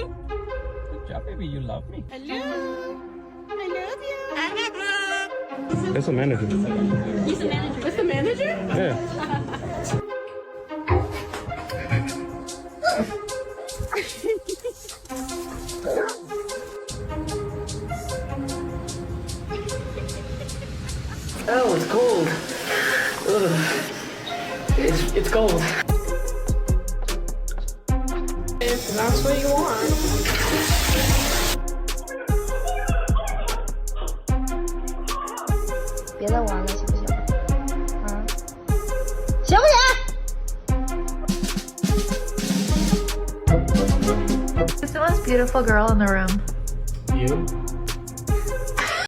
Good job, baby. You love me. Hello. I love you. That's the manager. He's the manager. That's the manager? Yeah. Oh, it's cold. Ugh. It's cold. If that's what you want. 别再玩了，行不行？啊，行不行？Who's the most beautiful girl in the room? You?